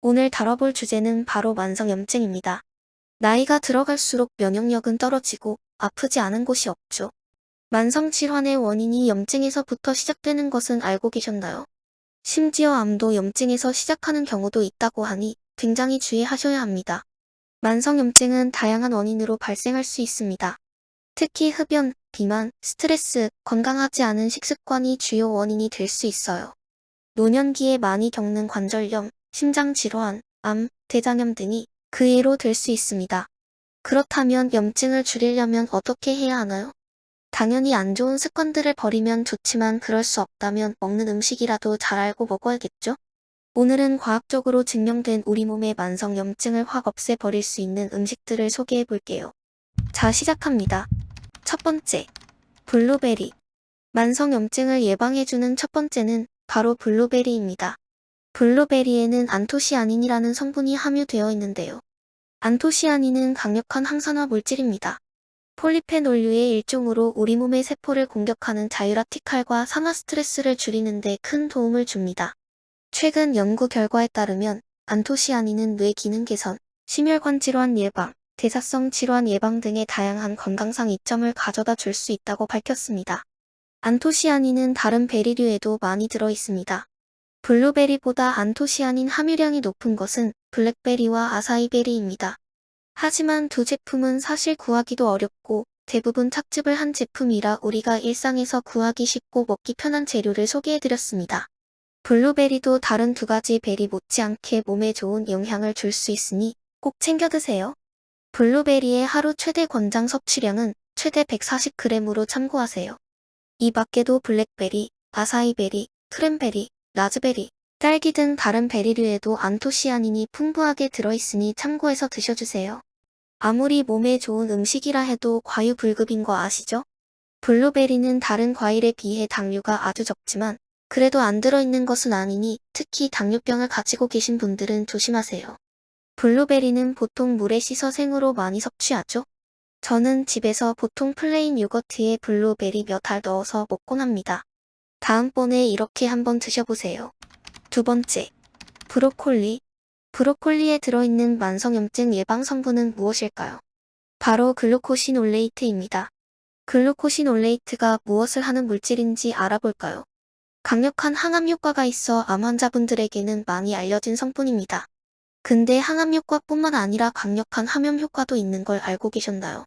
오늘 다뤄볼 주제는 바로 만성염증입니다. 나이가 들어갈수록 면역력은 떨어지고 아프지 않은 곳이 없죠. 만성질환의 원인이 염증에서부터 시작되는 것은 알고 계셨나요? 심지어 암도 염증에서 시작하는 경우도 있다고 하니 굉장히 주의하셔야 합니다. 만성염증은 다양한 원인으로 발생할 수 있습니다. 특히 흡연, 비만, 스트레스, 건강하지 않은 식습관이 주요 원인이 될 수 있어요. 노년기에 많이 겪는 관절염, 심장질환, 암, 대장염 등이 그 예로 될 수 있습니다. 그렇다면 염증을 줄이려면 어떻게 해야 하나요? 당연히 안 좋은 습관들을 버리면 좋지만 그럴 수 없다면 먹는 음식이라도 잘 알고 먹어야겠죠? 오늘은 과학적으로 증명된 우리 몸의 만성 염증을 확 없애버릴 수 있는 음식들을 소개해 볼게요. 자, 시작합니다. 첫 번째, 블루베리. 만성 염증을 예방해주는 첫 번째는 바로 블루베리입니다. 블루베리에는 안토시아닌이라는 성분이 함유되어 있는데요. 안토시아닌은 강력한 항산화 물질입니다. 폴리페놀류의 일종으로 우리 몸의 세포를 공격하는 자유라티칼과 산화 스트레스를 줄이는 데 큰 도움을 줍니다. 최근 연구 결과에 따르면 안토시아닌은 뇌 기능 개선, 심혈관 질환 예방, 대사성 질환 예방 등의 다양한 건강상 이점을 가져다 줄 수 있다고 밝혔습니다. 안토시아닌은 다른 베리류에도 많이 들어 있습니다. 블루베리보다 안토시아닌 함유량이 높은 것은 블랙베리와 아사이베리입니다. 하지만 두 제품은 사실 구하기도 어렵고 대부분 착즙을 한 제품이라 우리가 일상에서 구하기 쉽고 먹기 편한 재료를 소개해드렸습니다. 블루베리도 다른 두 가지 베리 못지않게 몸에 좋은 영향을 줄 수 있으니 꼭 챙겨 드세요. 블루베리의 하루 최대 권장 섭취량은 최대 140g으로 참고하세요. 이 밖에도 블랙베리, 아사이베리, 크랜베리, 라즈베리, 딸기 등 다른 베리류에도 안토시아닌이 풍부하게 들어있으니 참고해서 드셔주세요. 아무리 몸에 좋은 음식이라 해도 과유불급인 거 아시죠? 블루베리는 다른 과일에 비해 당류가 아주 적지만 그래도 안 들어있는 것은 아니니 특히 당뇨병을 가지고 계신 분들은 조심하세요. 블루베리는 보통 물에 씻어 생으로 많이 섭취하죠? 저는 집에서 보통 플레인 요거트에 블루베리 몇 알 넣어서 먹곤 합니다. 다음번에 이렇게 한번 드셔보세요. 두 번째, 브로콜리. 브로콜리에 들어있는 만성염증 예방 성분은 무엇일까요? 바로 글루코시놀레이트입니다. 글루코시놀레이트가 무엇을 하는 물질인지 알아볼까요? 강력한 항암 효과가 있어 암 환자분들에게는 많이 알려진 성분입니다. 근데 항암 효과뿐만 아니라 강력한 감염 효과도 있는 걸 알고 계셨나요?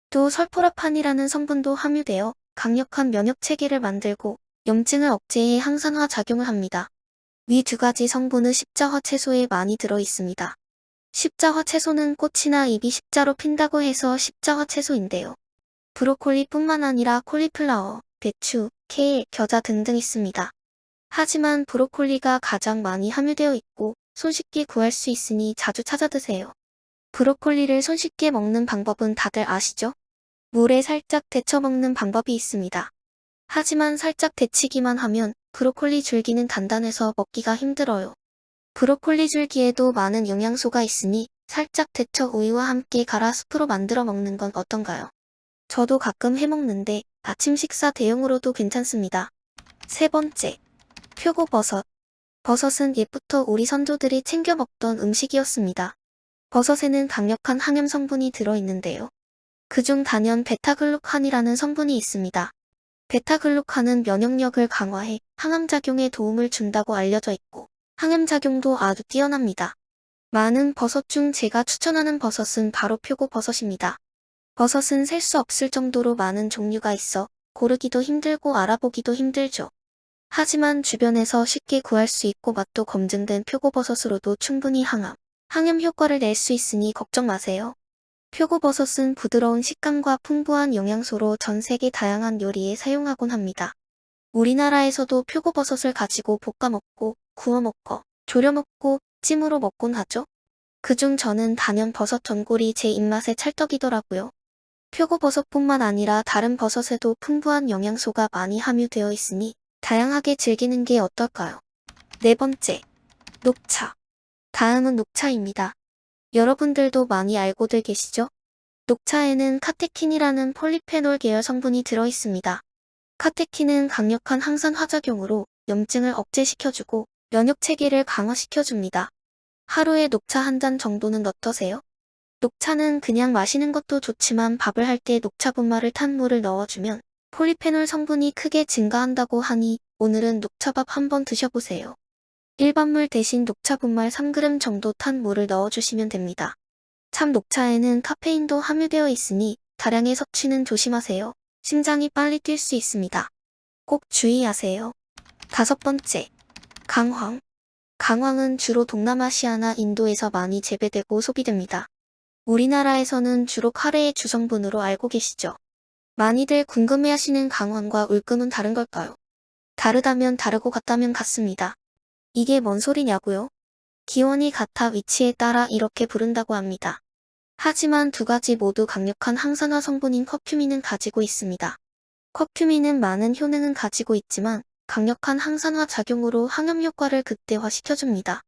또 설포라판이라는 성분도 함유되어 강력한 면역 체계를 만들고 염증을 억제해 항산화 작용을 합니다. 위 두 가지 성분은 십자화 채소에 많이 들어 있습니다. 십자화 채소는 꽃이나 잎이 십자로 핀다고 해서 십자화 채소인데요. 브로콜리뿐만 아니라 콜리플라워, 배추, 케일, 겨자 등등 있습니다. 하지만 브로콜리가 가장 많이 함유되어 있고 손쉽게 구할 수 있으니 자주 찾아 드세요. 브로콜리를 손쉽게 먹는 방법은 다들 아시죠? 물에 살짝 데쳐 먹는 방법이 있습니다. 하지만 살짝 데치기만 하면 브로콜리 줄기는 단단해서 먹기가 힘들어요. 브로콜리 줄기에도 많은 영양소가 있으니 살짝 데쳐 우유와 함께 갈아 스프로 만들어 먹는 건 어떤가요? 저도 가끔 해먹는데 아침 식사 대용으로도 괜찮습니다. 세 번째, 표고버섯. 버섯은 옛부터 우리 선조들이 챙겨 먹던 음식이었습니다. 버섯에는 강력한 항염 성분이 들어있는데요. 그중 단연 베타글루칸이라는 성분이 있습니다. 베타글루칸은 면역력을 강화해 항암작용에 도움을 준다고 알려져 있고 항염작용도 아주 뛰어납니다. 많은 버섯 중 제가 추천하는 버섯은 바로 표고버섯입니다. 버섯은 셀 수 없을 정도로 많은 종류가 있어 고르기도 힘들고 알아보기도 힘들죠. 하지만 주변에서 쉽게 구할 수 있고 맛도 검증된 표고버섯으로도 충분히 항염 효과를 낼 수 있으니 걱정 마세요. 표고버섯은 부드러운 식감과 풍부한 영양소로 전 세계 다양한 요리에 사용하곤 합니다. 우리나라에서도 표고버섯을 가지고 볶아 먹고, 구워 먹고, 졸여 먹고, 찜으로 먹곤 하죠. 그중 저는 단연 버섯 전골이 제 입맛에 찰떡이더라고요. 표고버섯뿐만 아니라 다른 버섯에도 풍부한 영양소가 많이 함유되어 있으니 다양하게 즐기는 게 어떨까요? 네 번째, 녹차. 다음은 녹차입니다. 여러분들도 많이 알고들 계시죠? 녹차에는 카테킨이라는 폴리페놀 계열 성분이 들어있습니다. 카테킨은 강력한 항산화작용으로 염증을 억제시켜주고 면역체계를 강화시켜줍니다. 하루에 녹차 한 잔 정도는 어떠세요? 녹차는 그냥 마시는 것도 좋지만 밥을 할 때 녹차 분말을 탄 물을 넣어주면 폴리페놀 성분이 크게 증가한다고 하니 오늘은 녹차밥 한번 드셔보세요. 일반 물 대신 녹차 분말 3g 정도 탄 물을 넣어주시면 됩니다. 참 녹차에는 카페인도 함유되어 있으니 다량의 섭취는 조심하세요. 심장이 빨리 뛸 수 있습니다. 꼭 주의하세요. 5번째, 강황. 강황은 주로 동남아시아나 인도에서 많이 재배되고 소비됩니다. 우리나라에서는 주로 카레의 주성분으로 알고 계시죠? 많이들 궁금해하시는 강황과 울금은 다른 걸까요? 다르다면 다르고 같다면 같습니다. 이게 뭔 소리냐고요? 기원이 같아 위치에 따라 이렇게 부른다고 합니다. 하지만 두 가지 모두 강력한 항산화 성분인 커큐민은 가지고 있습니다. 커큐민은 많은 효능은 가지고 있지만 강력한 항산화 작용으로 항염 효과를 극대화시켜줍니다.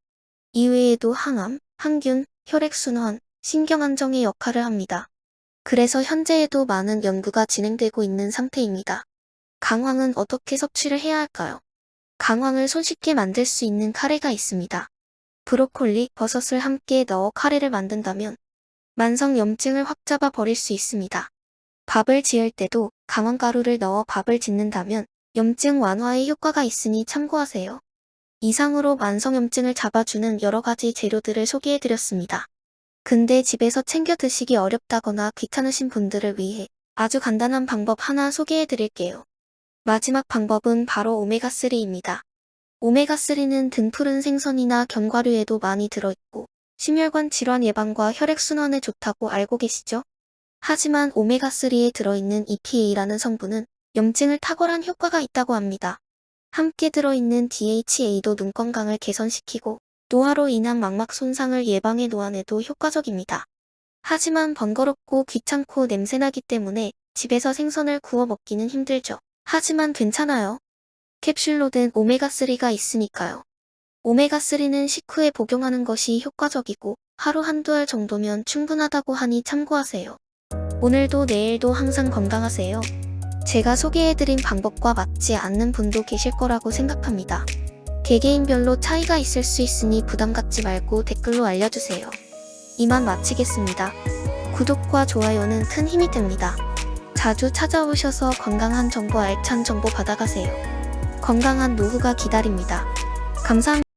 이외에도 항암, 항균, 혈액순환, 신경안정의 역할을 합니다. 그래서 현재에도 많은 연구가 진행되고 있는 상태입니다. 강황은 어떻게 섭취를 해야 할까요? 강황을 손쉽게 만들 수 있는 카레가 있습니다. 브로콜리, 버섯을 함께 넣어 카레를 만든다면 만성 염증을 확 잡아 버릴 수 있습니다. 밥을 지을 때도 강황가루를 넣어 밥을 짓는다면 염증 완화에 효과가 있으니 참고하세요. 이상으로 만성염증을 잡아주는 여러 가지 재료들을 소개해드렸습니다. 근데 집에서 챙겨 드시기 어렵다거나 귀찮으신 분들을 위해 아주 간단한 방법 하나 소개해드릴게요. 마지막 방법은 바로 오메가3입니다. 오메가3는 등푸른 생선이나 견과류에도 많이 들어있고 심혈관 질환 예방과 혈액순환에 좋다고 알고 계시죠? 하지만 오메가3에 들어있는 EPA라는 성분은 염증을 탁월한 효과가 있다고 합니다. 함께 들어있는 DHA도 눈 건강을 개선시키고 노화로 인한 망막 손상을 예방해 노안에도 효과적입니다. 하지만 번거롭고 귀찮고 냄새나기 때문에 집에서 생선을 구워 먹기는 힘들죠. 하지만 괜찮아요. 캡슐로 된 오메가3가 있으니까요. 오메가3는 식후에 복용하는 것이 효과적이고 하루 한두 알 정도면 충분하다고 하니 참고하세요. 오늘도 내일도 항상 건강하세요. 제가 소개해드린 방법과 맞지 않는 분도 계실 거라고 생각합니다. 개개인별로 차이가 있을 수 있으니 부담 갖지 말고 댓글로 알려주세요. 이만 마치겠습니다. 구독과 좋아요는 큰 힘이 됩니다. 자주 찾아오셔서 건강한 정보 알찬 정보 받아가세요. 건강한 노후가 기다립니다. 감사합니다.